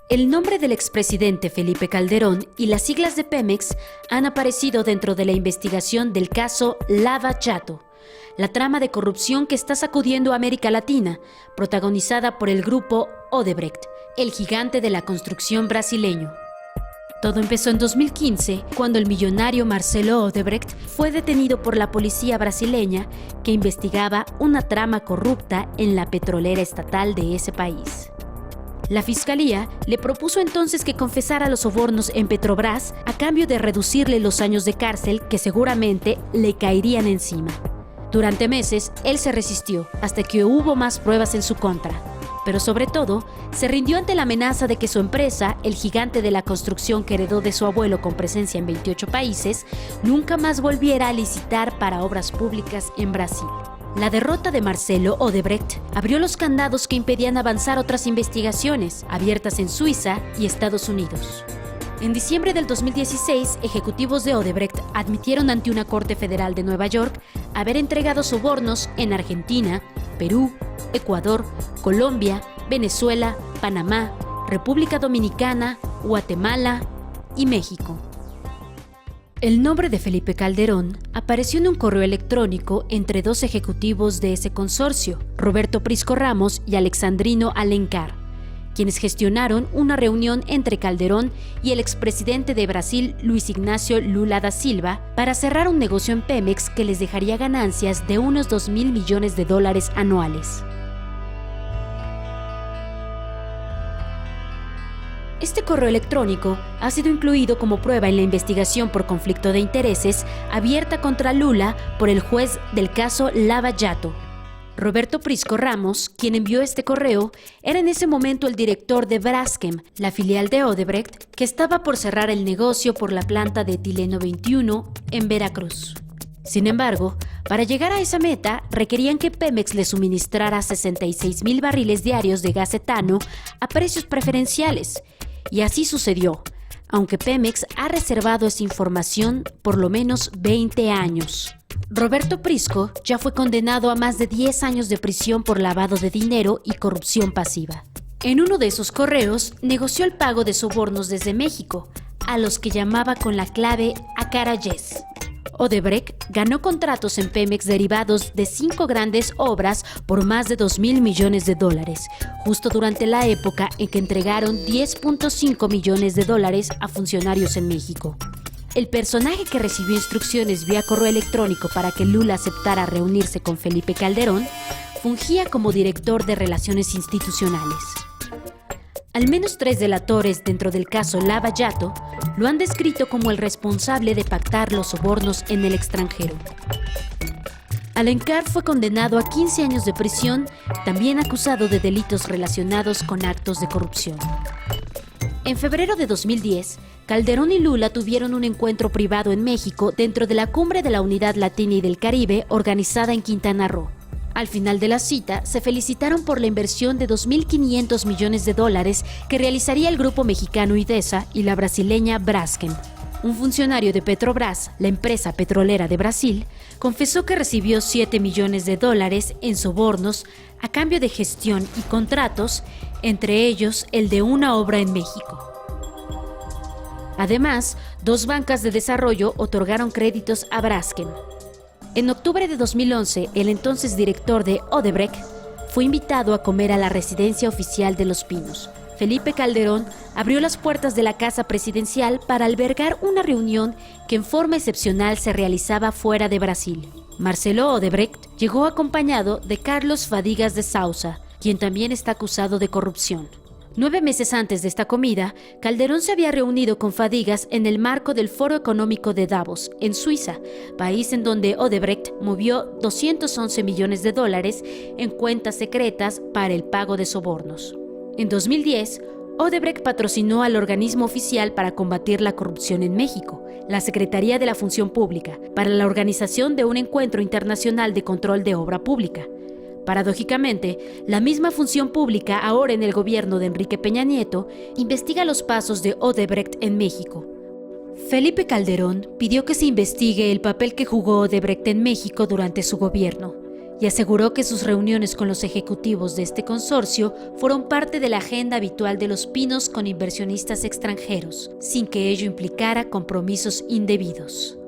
El nombre del expresidente Felipe Calderón y las siglas de Pemex han aparecido dentro de la investigación del caso Lava Jato, la trama de corrupción que está sacudiendo a América Latina, protagonizada por el grupo Odebrecht, el gigante de la construcción brasileño. Todo empezó en 2015, cuando el millonario Marcelo Odebrecht fue detenido por la policía brasileña que investigaba una trama corrupta en la petrolera estatal de ese país. La fiscalía le propuso entonces que confesara los sobornos en Petrobras a cambio de reducirle los años de cárcel que seguramente le caerían encima. Durante meses, él se resistió hasta que hubo más pruebas en su contra. Pero sobre todo, se rindió ante la amenaza de que su empresa, el gigante de la construcción que heredó de su abuelo con presencia en 28 países, nunca más volviera a licitar para obras públicas en Brasil. La derrota de Marcelo Odebrecht abrió los candados que impedían avanzar otras investigaciones, abiertas en Suiza y Estados Unidos. En diciembre del 2016, ejecutivos de Odebrecht admitieron ante una corte federal de Nueva York haber entregado sobornos en Argentina, Perú, Ecuador, Colombia, Venezuela, Panamá, República Dominicana, Guatemala y México. El nombre de Felipe Calderón apareció en un correo electrónico entre dos ejecutivos de ese consorcio, Roberto Prisco Ramos y Alexandrino Alencar, quienes gestionaron una reunión entre Calderón y el expresidente de Brasil, Luis Ignacio Lula da Silva, para cerrar un negocio en Pemex que les dejaría ganancias de unos $2.000 millones anuales. Este correo electrónico ha sido incluido como prueba en la investigación por conflicto de intereses abierta contra Lula por el juez del caso Lava Jato. Roberto Prisco Ramos, quien envió este correo, era en ese momento el director de Braskem, la filial de Odebrecht, que estaba por cerrar el negocio por la planta de etileno 21 en Veracruz. Sin embargo, para llegar a esa meta, requerían que Pemex le suministrara 66,000 barriles diarios de gas etano a precios preferenciales. Y así sucedió, aunque Pemex ha reservado esa información por lo menos 20 años. Roberto Prisco ya fue condenado a más de 10 años de prisión por lavado de dinero y corrupción pasiva. En uno de esos correos, negoció el pago de sobornos desde México, a los que llamaba con la clave Acarayes. Odebrecht ganó contratos en Pemex derivados de 5 grandes obras por más de $2.000 millones, justo durante la época en que entregaron $10.5 millones a funcionarios en México. El personaje que recibió instrucciones vía correo electrónico para que Lula aceptara reunirse con Felipe Calderón, fungía como director de Relaciones Institucionales. Al menos 3 delatores dentro del caso Lava Jato lo han descrito como el responsable de pactar los sobornos en el extranjero. Alencar fue condenado a 15 años de prisión, también acusado de delitos relacionados con actos de corrupción. En febrero de 2010, Calderón y Lula tuvieron un encuentro privado en México dentro de la Cumbre de la Unidad Latina y del Caribe organizada en Quintana Roo. Al final de la cita, se felicitaron por la inversión de $2.500 millones que realizaría el grupo mexicano IDESA y la brasileña Braskem. Un funcionario de Petrobras, la empresa petrolera de Brasil, confesó que recibió $7 millones en sobornos a cambio de gestión y contratos, entre ellos el de una obra en México. Además, 2 bancas de desarrollo otorgaron créditos a Braskem. En octubre de 2011, el entonces director de Odebrecht fue invitado a comer a la residencia oficial de Los Pinos. Felipe Calderón abrió las puertas de la casa presidencial para albergar una reunión que en forma excepcional se realizaba fuera de Brasil. Marcelo Odebrecht llegó acompañado de Carlos Fadigas de Sousa, quien también está acusado de corrupción. 9 meses antes de esta comida, Calderón se había reunido con Fadigas en el marco del Foro Económico de Davos, en Suiza, país en donde Odebrecht movió $211 millones en cuentas secretas para el pago de sobornos. En 2010, Odebrecht patrocinó al organismo oficial para combatir la corrupción en México, la Secretaría de la Función Pública, para la organización de un encuentro internacional de control de obra pública. Paradójicamente, la misma función pública, ahora en el gobierno de Enrique Peña Nieto, investiga los pasos de Odebrecht en México. Felipe Calderón pidió que se investigue el papel que jugó Odebrecht en México durante su gobierno y aseguró que sus reuniones con los ejecutivos de este consorcio fueron parte de la agenda habitual de Los Pinos con inversionistas extranjeros, sin que ello implicara compromisos indebidos.